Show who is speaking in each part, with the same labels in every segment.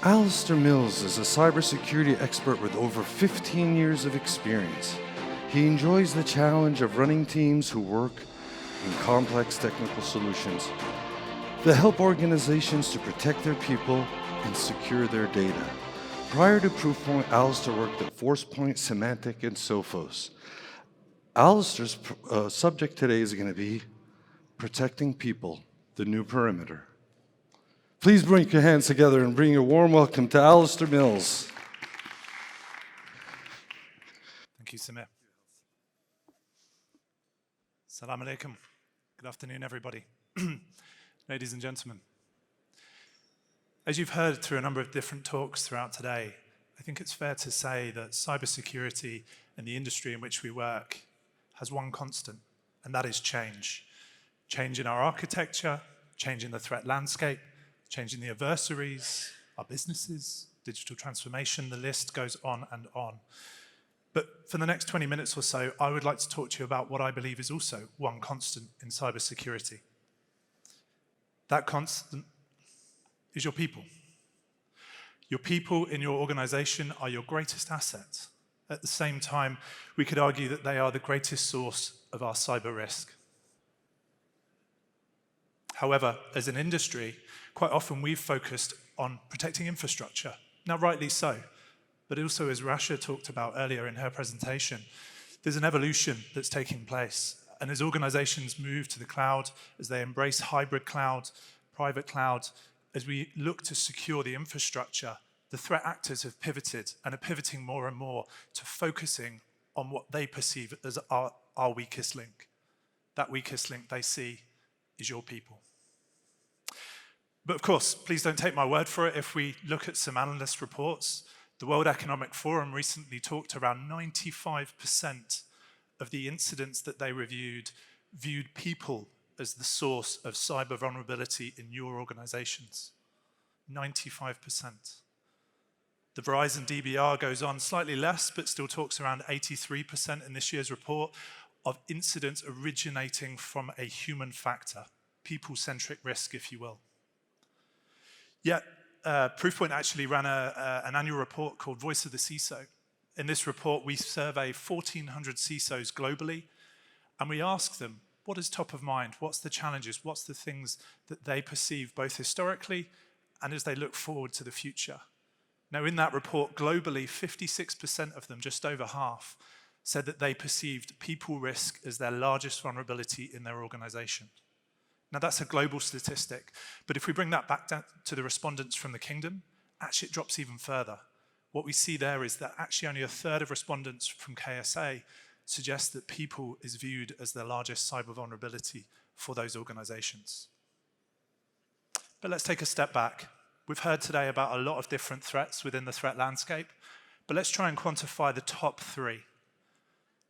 Speaker 1: Alistair Mills is a cybersecurity expert with over 15 years of experience. He enjoys the challenge of running teams who work in complex technical solutions that help organizations to protect their people and secure their data. Prior to Proofpoint, Alistair worked at Forcepoint, Symantec, and Sophos. Alistair's subject today is going to be protecting people, the new perimeter. Please bring your hands together and bring a warm welcome to Alistair Mills.
Speaker 2: Thank you, Samir. Assalamu alaikum. Good afternoon, everybody. Ladies and gentlemen. As you've heard through a number of different talks throughout today, I think it's fair to say that cybersecurity and the industry in which we work has one constant, and that is change. Change in our architecture, change in the threat landscape, change in the adversaries, our businesses, digital transformation, the list goes on and on. But for the next 20 minutes or so, I would like to talk to you about what I believe is also one constant in cybersecurity. That constant is your people. Your people in your organization are your greatest asset. At the same time, we could argue that they are the greatest source of our cyber risk. However, as an industry, quite often we've focused on protecting infrastructure. Now, rightly so, but also as Rasha talked about earlier in her presentation, there's an evolution that's taking place. And as organizations move to the cloud, as they embrace hybrid cloud, private cloud, as we look to secure the infrastructure, the threat actors have pivoted and are pivoting more and more to focusing on what they perceive as our weakest link. That weakest link they see is your people. But of course, please don't take my word for it. If we look at some analyst reports, the World Economic Forum recently talked around 95% of the incidents that they reviewed viewed people as the source of cyber vulnerability in your organizations. 95%. The Verizon DBR goes on slightly less, but still talks around 83% in this year's report of incidents originating from a human factor, people-centric risk, if you will. Yet, Proofpoint actually ran an annual report called Voice of the CISO. In this report, we survey 1,400 CISOs globally, and we ask them, what is top of mind? What's the challenges? What's the things that they perceive both historically and as they look forward to the future? Now, in that report, globally, 56% of them, just over half, said that they perceived people risk as their largest vulnerability in their organization. Now, that's a global statistic, but if we bring that back down to the respondents from the kingdom, actually it drops even further. What we see there is that actually only a third of respondents from KSA suggest that people is viewed as their largest cyber vulnerability for those organizations. But let's take a step back. We've heard today about a lot of different threats within the threat landscape, but let's try and quantify the top three.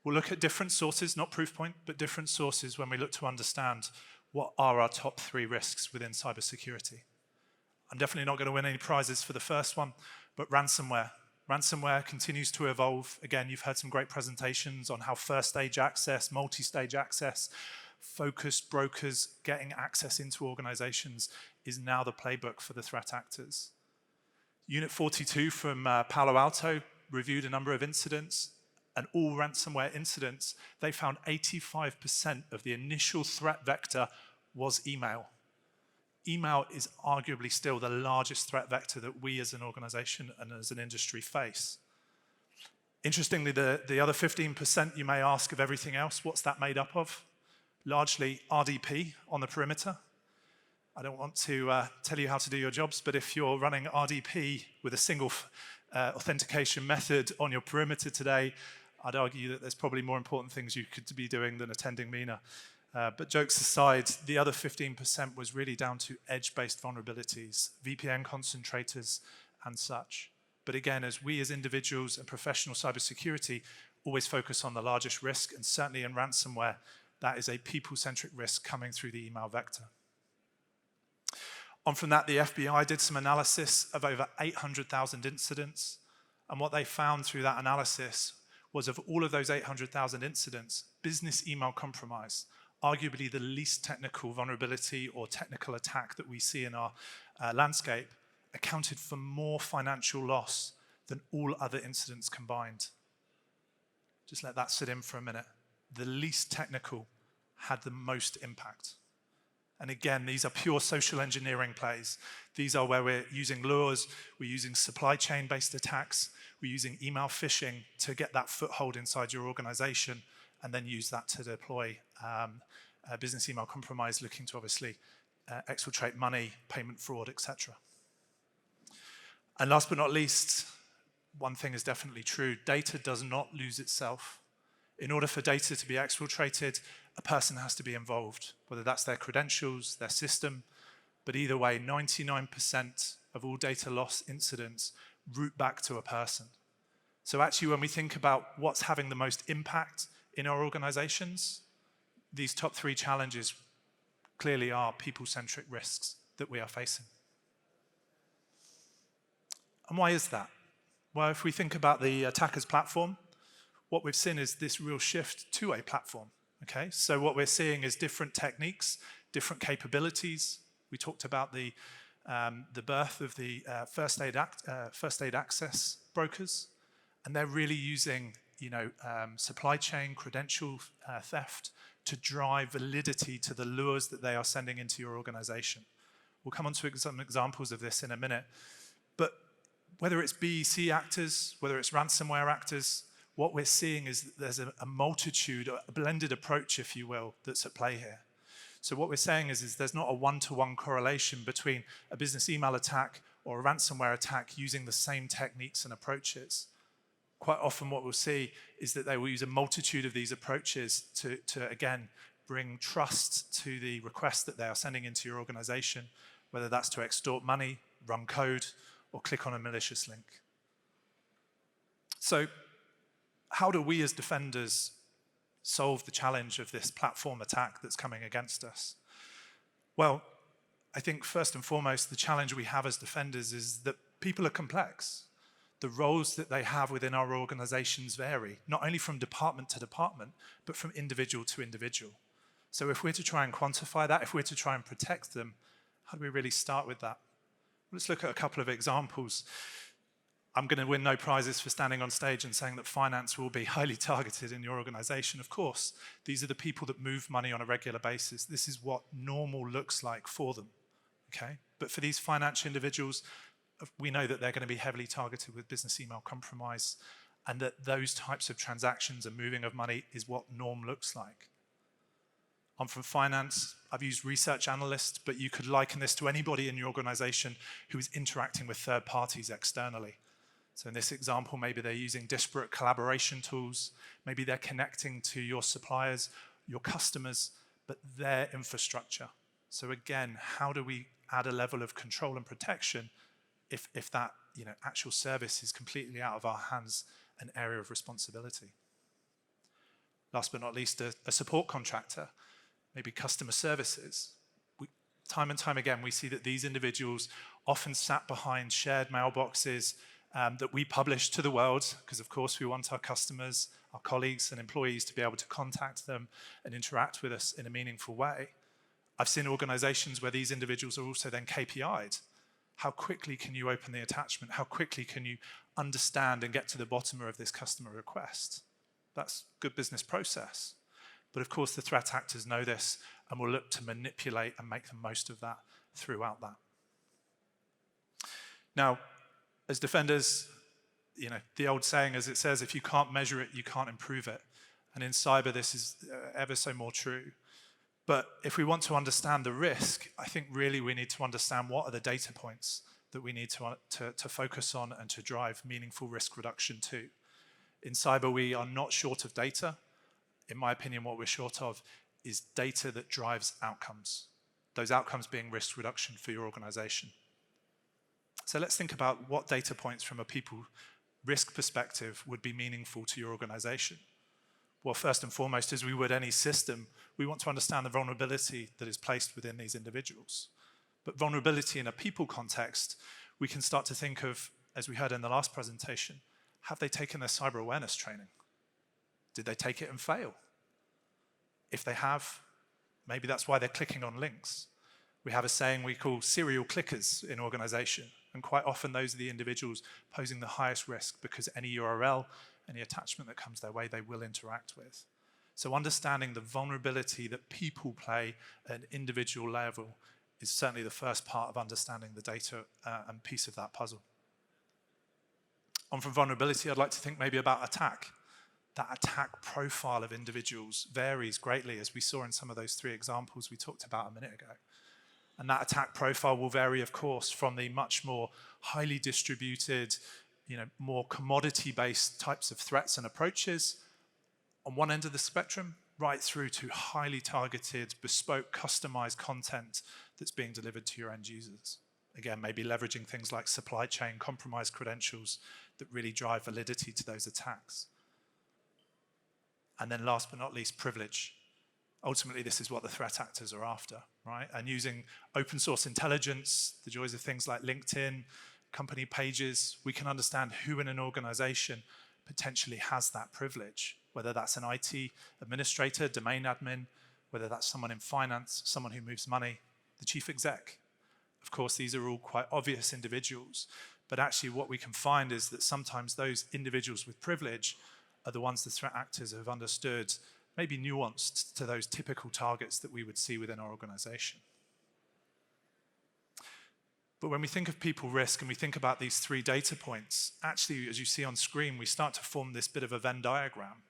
Speaker 2: We'll look at different sources, not Proofpoint, but different sources when we look to understand what are our top three risks within cybersecurity. I'm definitely not going to win any prizes for the first one, but ransomware. Ransomware continues to evolve. Again, you've heard some great presentations on how first-stage access, multi-stage access, focused brokers getting access into organizations is now the playbook for the threat actors. Unit 42 from Palo Alto reviewed a number of incidents, and all ransomware incidents, they found 85% of the initial threat vector was email. Email is arguably still the largest threat vector that we as an organization and as an industry face. Interestingly, the other 15% you may ask of everything else, what's that made up of? Largely RDP on the perimeter. I don't want to tell you how to do your jobs, but if you're running RDP with a single authentication method on your perimeter today, I'd argue that there's probably more important things you could be doing than attending MENA. But jokes aside, the other 15% was really down to edge-based vulnerabilities, VPN concentrators, and such. But again, as we as individuals and professional cybersecurity always focus on the largest risk, and certainly in ransomware, that is a people-centric risk coming through the email vector. On from that, the FBI did some analysis of over 800,000 incidents, and what they found through that analysis was of all of those 800,000 incidents, business email compromise, arguably the least technical vulnerability or technical attack that we see in our landscape, accounted for more financial loss than all other incidents combined. Just let that sit in for a minute. The least technical had the most impact. And again, these are pure social engineering plays. These are where we're using lures, we're using supply chain-based attacks, we're using email phishing to get that foothold inside your organization, and then use that to deploy a business email compromise, looking to obviously exfiltrate money, payment fraud, etc. And last but not least, one thing is definitely true: data does not lose itself. In order for data to be exfiltrated, a person has to be involved, whether that's their credentials, their system, but either way, 99% of all data loss incidents route back to a person. So actually, when we think about what's having the most impact in our organizations, these top 3 challenges clearly are people-centric risks that we are facing. And why is that? Well, if we think about the attacker's platform, what we've seen is this real shift to a platform. Okay, so what we're seeing is different techniques, different capabilities. We talked about the birth of the first aid access brokers, and they're really using, supply chain credential theft to drive validity to the lures that they are sending into your organization. We'll come on to some examples of this in a minute, but whether it's BEC actors, whether it's ransomware actors, what we're seeing is that there's a multitude, a blended approach, if you will, that's at play here. So what we're saying is there's not a one-to-one correlation between a business email attack or a ransomware attack using the same techniques and approaches. Quite often what we'll see is that they will use a multitude of these approaches to again, bring trust to the request that they are sending into your organization, whether that's to extort money, run code, or click on a malicious link. So how do we as defenders solve the challenge of this platform attack that's coming against us? Well, I think first and foremost, the challenge we have as defenders is that people are complex. The roles that they have within our organizations vary, not only from department to department, but from individual to individual. So if we're to try and quantify that, if we're to try and protect them, how do we really start with that? Let's look at a couple of examples. I'm going to win no prizes for standing on stage and saying that finance will be highly targeted in your organization. Of course, these are the people that move money on a regular basis. This is what normal looks like for them, okay? But for these financial individuals, we know that they're going to be heavily targeted with business email compromise, and that those types of transactions and moving of money is what norm looks like. I'm from finance. I've used research analysts, but you could liken this to anybody in your organization who is interacting with third parties externally. So in this example, maybe they're using disparate collaboration tools, maybe they're connecting to your suppliers, your customers, but their infrastructure. So again, how do we add a level of control and protection if that actual service is completely out of our hands, an area of responsibility? Last but not least, a support contractor, maybe customer services. Time and time again, we see that these individuals often sat behind shared mailboxes that we publish to the world, because of course we want our customers, our colleagues and employees to be able to contact them and interact with us in a meaningful way. I've seen organizations where these individuals are also then KPI'd. How quickly can you open the attachment? How quickly can you understand and get to the bottom of this customer request? That's good business process. But of course the threat actors know this and will look to manipulate and make the most of that throughout that. Now, as defenders, the old saying, as it says, if you can't measure it, you can't improve it. And in cyber, this is ever so more true. But if we want to understand the risk, I think really we need to understand what are the data points that we need to focus on and to drive meaningful risk reduction to. In cyber, we are not short of data. In my opinion, what we're short of is data that drives outcomes. Those outcomes being risk reduction for your organization. So let's think about what data points from a people risk perspective would be meaningful to your organization. Well, first and foremost, as we would any system, we want to understand the vulnerability that is placed within these individuals. But vulnerability in a people context, we can start to think of, as we heard in the last presentation, have they taken their cyber awareness training? Did they take it and fail? If they have, maybe that's why they're clicking on links. We have a saying we call serial clickers in organization, and quite often those are the individuals posing the highest risk because any URL, any attachment that comes their way, they will interact with. So understanding the vulnerability that people play at an individual level is certainly the first part of understanding the data and piece of that puzzle. On from vulnerability, I'd like to think maybe about attack. That attack profile of individuals varies greatly, as we saw in some of those 3 examples we talked about a minute ago. And that attack profile will vary, of course, from the much more highly distributed, more commodity-based types of threats and approaches on one end of the spectrum, right through to highly targeted, bespoke, customized content that's being delivered to your end users. Again, maybe leveraging things like supply chain, compromised credentials that really drive validity to those attacks. And then last but not least, privilege. Ultimately, this is what the threat actors are after, right? And using open source intelligence, the joys of things like LinkedIn, company pages, we can understand who in an organization potentially has that privilege, whether that's an IT administrator, domain admin, whether that's someone in finance, someone who moves money, the chief exec. Of course, these are all quite obvious individuals, but actually what we can find is that sometimes those individuals with privilege are the ones the threat actors have understood, maybe nuanced to those typical targets that we would see within our organization. But when we think of people risk and we think about these 3 data points, actually, as you see on screen, we start to form this bit of a Venn diagram.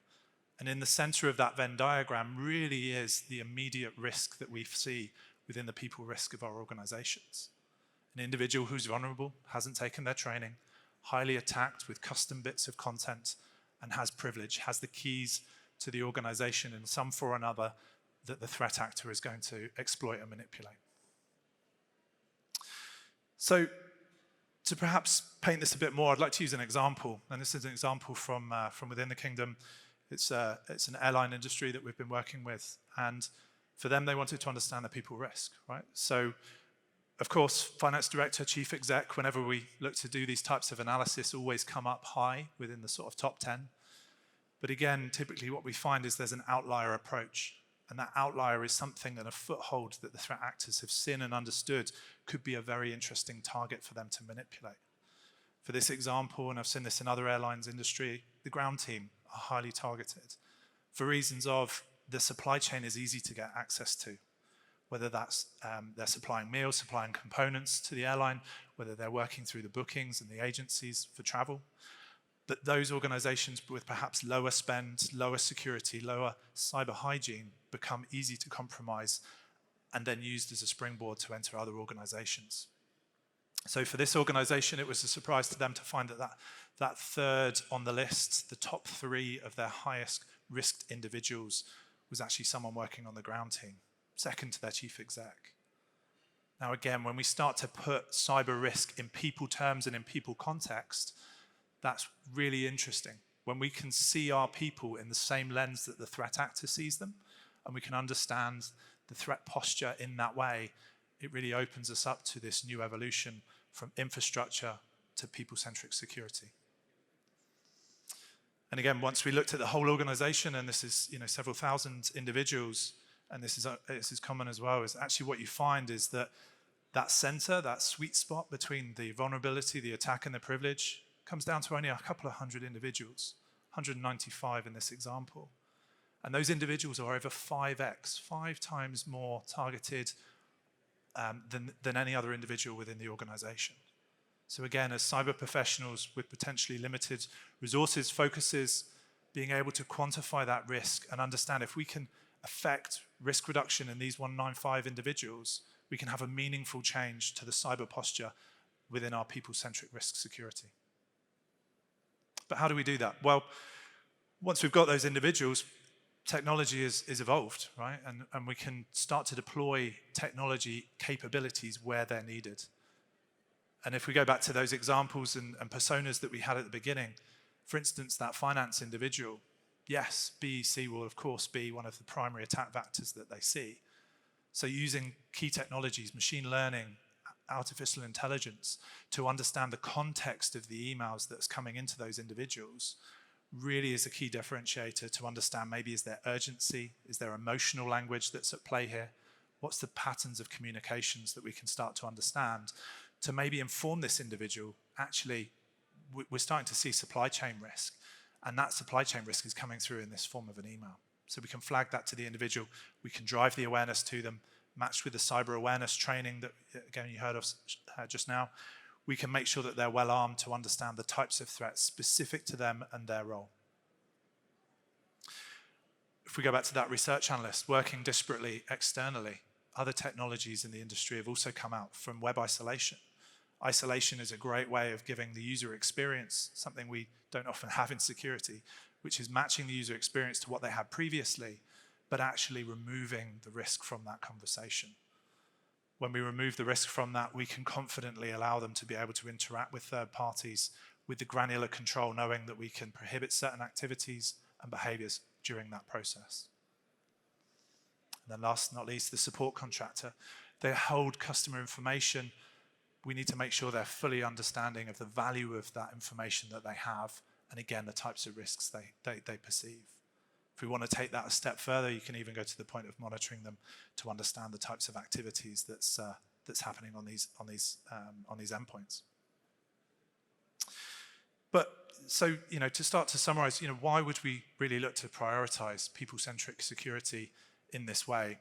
Speaker 2: And in the center of that Venn diagram really is the immediate risk that we see within the people risk of our organizations. An individual who's vulnerable, hasn't taken their training, highly attacked with custom bits of content, and has privilege, has the keys to the organization in some form or another that the threat actor is going to exploit and manipulate. So to perhaps paint this a bit more, I'd like to use an example, and this is an example from within the kingdom. It's an airline industry that we've been working with, and for them, they wanted to understand the people risk, right? So, of course, finance director, chief exec, whenever we look to do these types of analysis, always come up high within the sort of top 10. But again, typically what we find is there's an outlier approach, and that outlier is something and a foothold that the threat actors have seen and understood could be a very interesting target for them to manipulate. For this example, and I've seen this in other airlines industry, the ground team are highly targeted for reasons of the supply chain is easy to get access to, whether that's they're supplying meals, supplying components to the airline, whether they're working through the bookings and the agencies for travel. But those organizations with perhaps lower spend, lower security, lower cyber hygiene become easy to compromise and then used as a springboard to enter other organizations. So for this organization, it was a surprise to them to find that third on the list, the top 3 of their highest risked individuals, was actually someone working on the ground team, second to their chief exec. Now again, when we start to put cyber risk in people terms and in people context, that's really interesting. When we can see our people in the same lens that the threat actor sees them, and we can understand the threat posture in that way, it really opens us up to this new evolution from infrastructure to people-centric security. And again, once we looked at the whole organization, and this is several thousand individuals, and this is common as well, is actually what you find is that center, that sweet spot between the vulnerability, the attack, and the privilege comes down to only a couple of hundred individuals, 195 in this example. And those individuals are over 5x, 5 times more targeted than any other individual within the organization. So again, as cyber professionals with potentially limited resources, focuses, being able to quantify that risk and understand if we can affect risk reduction in these 195 individuals, we can have a meaningful change to the cyber posture within our people-centric risk security. But how do we do that? Well, once we've got those individuals, technology is evolved, right? And we can start to deploy technology capabilities where they're needed. And if we go back to those examples and personas that we had at the beginning, for instance, that finance individual, yes, BEC will of course be one of the primary attack vectors that they see. So using key technologies, machine learning, artificial intelligence, to understand the context of the emails that's coming into those individuals really is a key differentiator to understand maybe is there urgency, is there emotional language that's at play here, What's the patterns of communications that we can start to understand to maybe inform this individual? Actually, we're starting to see supply chain risk, and that supply chain risk is coming through in this form of an email. So we can flag that to the individual, we can drive the awareness to them, matched with the cyber awareness training that, again, you heard of just now. We can make sure that they're well armed to understand the types of threats specific to them and their role. If we go back to that research analyst, working disparately externally, other technologies in the industry have also come out from web isolation. Isolation is a great way of giving the user experience, something we don't often have in security, which is matching the user experience to what they had previously, but actually removing the risk from that conversation. When we remove the risk from that, we can confidently allow them to be able to interact with third parties with the granular control, knowing that we can prohibit certain activities and behaviors during that process. And then last but not least, the support contractor. They hold customer information. We need to make sure they're fully understanding of the value of that information that they have, and again, the types of risks they perceive. If we want to take that a step further, you can even go to the point of monitoring them to understand the types of activities that's happening on these endpoints. But so, to start to summarize, why would we really look to prioritize people-centric security in this way?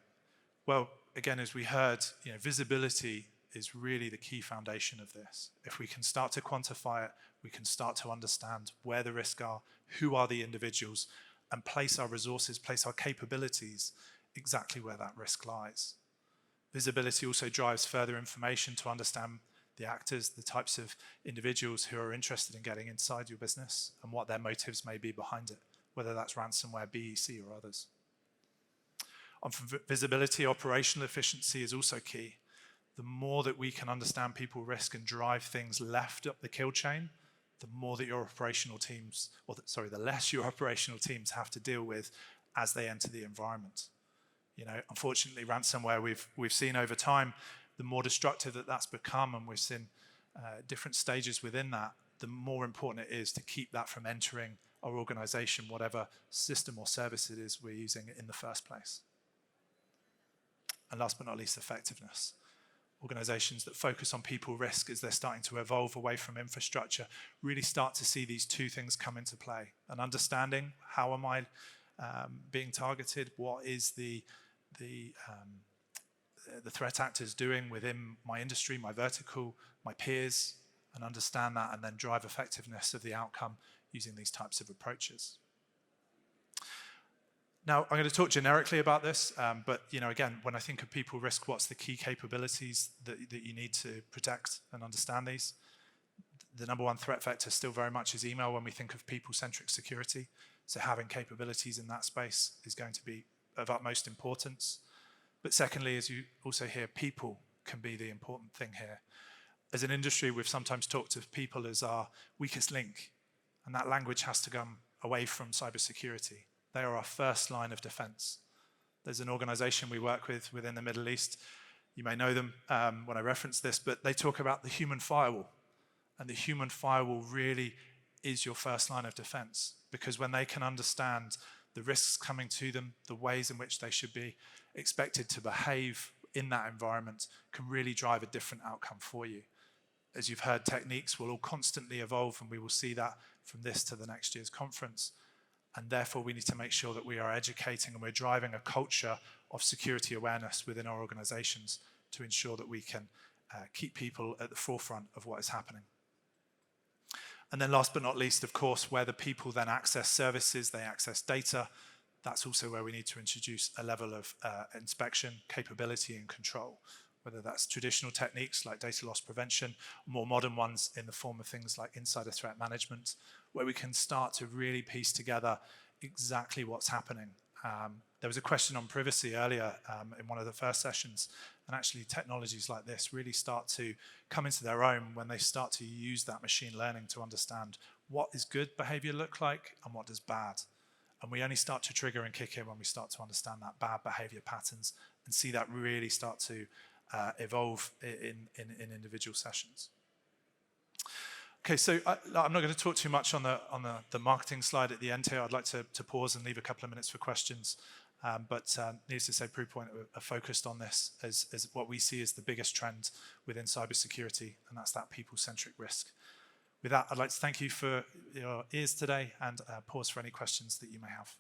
Speaker 2: Well, again, as we heard, visibility is really the key foundation of this. If we can start to quantify it, we can start to understand where the risks are, who are the individuals, and place our resources, place our capabilities exactly where that risk lies. Visibility also drives further information to understand the actors, the types of individuals who are interested in getting inside your business and what their motives may be behind it, whether that's ransomware, BEC, or others. On visibility, operational efficiency is also key. The more that we can understand people risk and drive things left up the kill chain, the more that your operational teams, the less your operational teams have to deal with as they enter the environment. Unfortunately, ransomware, we've seen over time, the more destructive that's become, and we've seen different stages within that, the more important it is to keep that from entering our organization, whatever system or service it is we're using in the first place. And last but not least, effectiveness. Organizations that focus on people risk as they're starting to evolve away from infrastructure really start to see these two things come into play. An understanding, how am I being targeted? What is the threat actors doing within my industry, my vertical, my peers, and understand that, and then drive effectiveness of the outcome using these types of approaches. Now, I'm going to talk generically about this, but again, when I think of people risk, what's the key capabilities that you need to protect and understand these? The number one threat vector still very much is email when we think of people-centric security. So having capabilities in that space is going to be of utmost importance. But secondly, as you also hear, people can be the important thing here. As an industry, we've sometimes talked of people as our weakest link, and that language has to come away from cybersecurity. They are our first line of defense. There's an organization we work with within the Middle East. You may know them when I reference this, but they talk about the human firewall. And the human firewall really is your first line of defense, because when they can understand the risks coming to them, the ways in which they should be expected to behave in that environment can really drive a different outcome for you. As you've heard, techniques will all constantly evolve, and we will see that from this to the next year's conference. And therefore, we need to make sure that we are educating and we're driving a culture of security awareness within our organizations to ensure that we can keep people at the forefront of what is happening. And then last but not least, of course, where the people then access services, they access data, that's also where we need to introduce a level of inspection, capability, and control, whether that's traditional techniques like data loss prevention, or more modern ones in the form of things like insider threat management, where we can start to really piece together exactly what's happening. There was a question on privacy earlier in one of the first sessions, and actually technologies like this really start to come into their own when they start to use that machine learning to understand what does good behavior look like and what does bad. And we only start to trigger and kick in when we start to understand that bad behavior patterns and see that really start to evolve in individual sessions. Okay, so I'm not going to talk too much on the marketing slide at the end here. I'd like to pause and leave a couple of minutes for questions. But needless to say, Proofpoint are focused on this as what we see as the biggest trend within cybersecurity, and that's that people-centric risk. With that, I'd like to thank you for your ears today and pause for any questions that you may have.